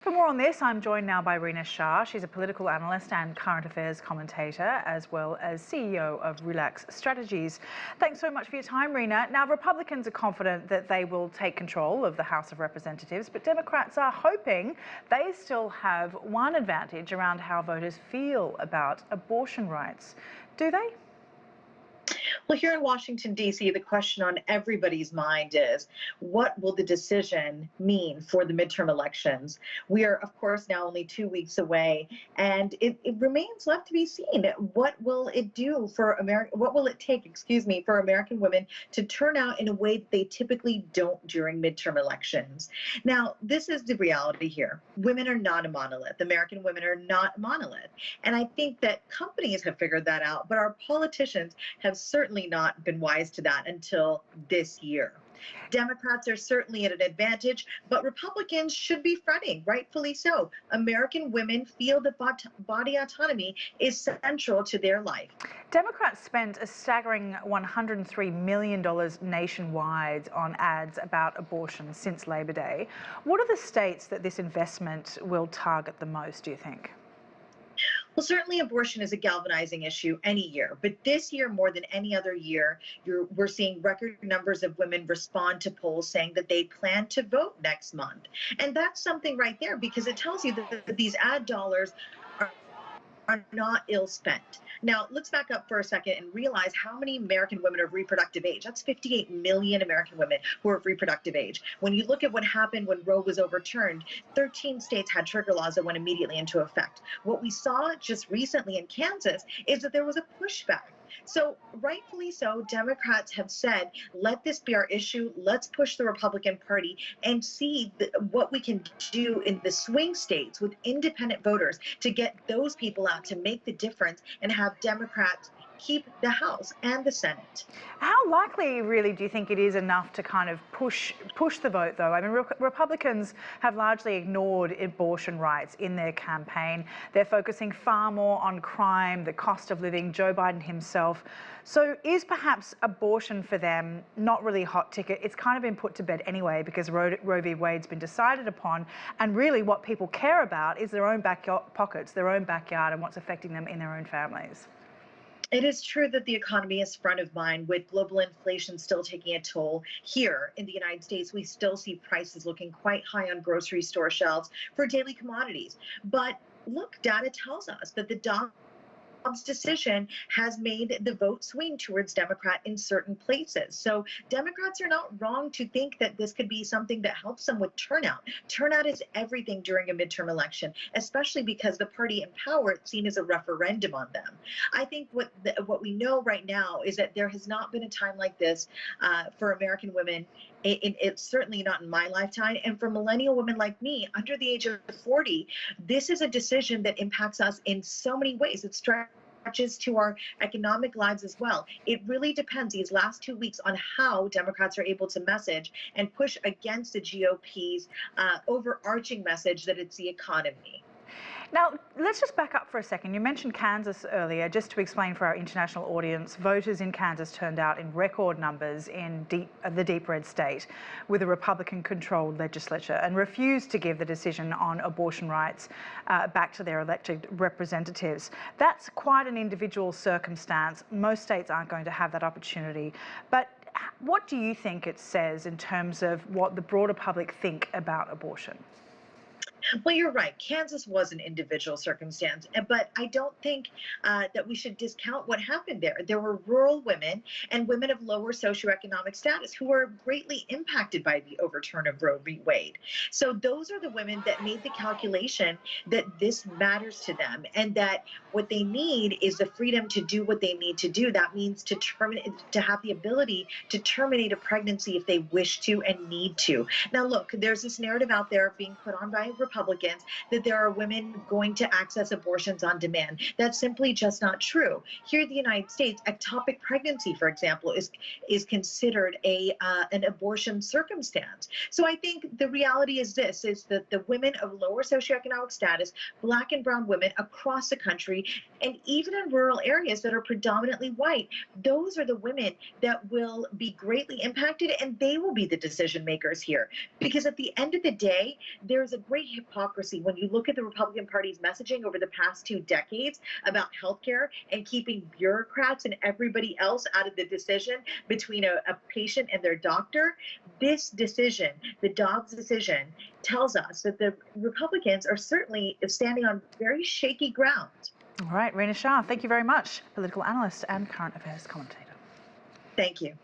For more on this, I'm joined now by Rina Shah. She's a political analyst and current affairs commentator, as well as CEO of Rilax Strategies. Thanks so much for your time, Rina. Now, Republicans are confident that they will take control of the House of Representatives, but Democrats are hoping they still have one advantage around how voters feel about abortion rights. Do they? Well, here in Washington, D.C., the question on everybody's mind is, what will the decision mean for the midterm elections? We are, of course, now only 2 weeks away, and it remains left to be seen. What will it do for what will it take, for American women to turn out in a way that they typically don't during midterm elections? Now, this is the reality here. Women are not a monolith. American women are not a monolith. And I think that companies have figured that out, but our politicians have certainly not been wise to that until this year. Democrats are certainly at an advantage, but Republicans should be fretting, rightfully so. American women feel that body autonomy is central to their life. Democrats spent a staggering $103 million nationwide on ads about abortion since Labor Day. What are the states that this investment will target the most, do you think? Well, certainly abortion is a galvanizing issue any year, but this year more than any other year, we're seeing record numbers of women respond to polls saying that they plan to vote next month. And that's something right there, because it tells you that these ad dollars are not ill spent. Now, let's back up for a second and realize how many American women are of reproductive age. That's 58 million American women who are of reproductive age. When you look at what happened when Roe was overturned, 13 states had trigger laws that went immediately into effect. What we saw just recently in Kansas is that there was a pushback. So rightfully so, Democrats have said, let this be our issue. Let's push the Republican Party and see what we can do in the swing states with independent voters to get those people out to make the difference and have Democrats keep the House and the Senate. How likely, really, do you think it is enough to kind of push the vote, though? I mean, Republicans have largely ignored abortion rights in their campaign. They're focusing far more on crime, the cost of living, Joe Biden himself. So is perhaps abortion for them not really a hot ticket? It's kind of been put to bed anyway because Roe v. Wade's been decided upon, and really what people care about is their own back pockets, their own backyard, and what's affecting them in their own families. It is true that the economy is front of mind, with global inflation still taking a toll. Here in the United States, we still see prices looking quite high on grocery store shelves for daily commodities. But look, data tells us that the Dobbs decision has made the vote swing towards Democrat in certain places. So Democrats are not wrong to think that this could be something that helps them with turnout. Turnout is everything during a midterm election, especially because the party in power is seen as a referendum on them. I think what we know right now is that there has not been a time like this for American women. It's certainly not in my lifetime. And for millennial women like me, under the age of 40, this is a decision that impacts us in so many ways. It stretches to our economic lives as well. It really depends these last 2 weeks on how Democrats are able to message and push against the GOP's overarching message that it's the economy. Now, let's just back up for a second. You mentioned Kansas earlier. Just to explain for our international audience, voters in Kansas turned out in record numbers in the deep red state with a Republican-controlled legislature and refused to give the decision on abortion rights back to their elected representatives. That's quite an individual circumstance. Most states aren't going to have that opportunity. But what do you think it says in terms of what the broader public think about abortion? Well, you're right. Kansas was an individual circumstance, but I don't think that we should discount what happened there. There were rural women and women of lower socioeconomic status who were greatly impacted by the overturn of Roe v. Wade. So those are the women that made the calculation that this matters to them and that what they need is the freedom to do what they need to do. That means to have the ability to terminate a pregnancy if they wish to and need to. Now, look, there's this narrative out there being put on by Republicans that there are women going to access abortions on demand. That's simply just not true. Here in the United States, ectopic pregnancy, for example, is considered an abortion circumstance. So I think the reality is this, is that the women of lower socioeconomic status, Black and brown women across the country, and even in rural areas that are predominantly white, those are the women that will be greatly impacted, and they will be the decision makers here. Because at the end of the day, there's a great hypocrisy when you look at the Republican Party's messaging over the past 2 decades about healthcare and keeping bureaucrats and everybody else out of the decision between a patient and their doctor. This decision, the Dobbs decision, tells us that the Republicans are certainly standing on very shaky ground. All right, Rina Shah, thank you very much, political analyst and current affairs commentator. Thank you.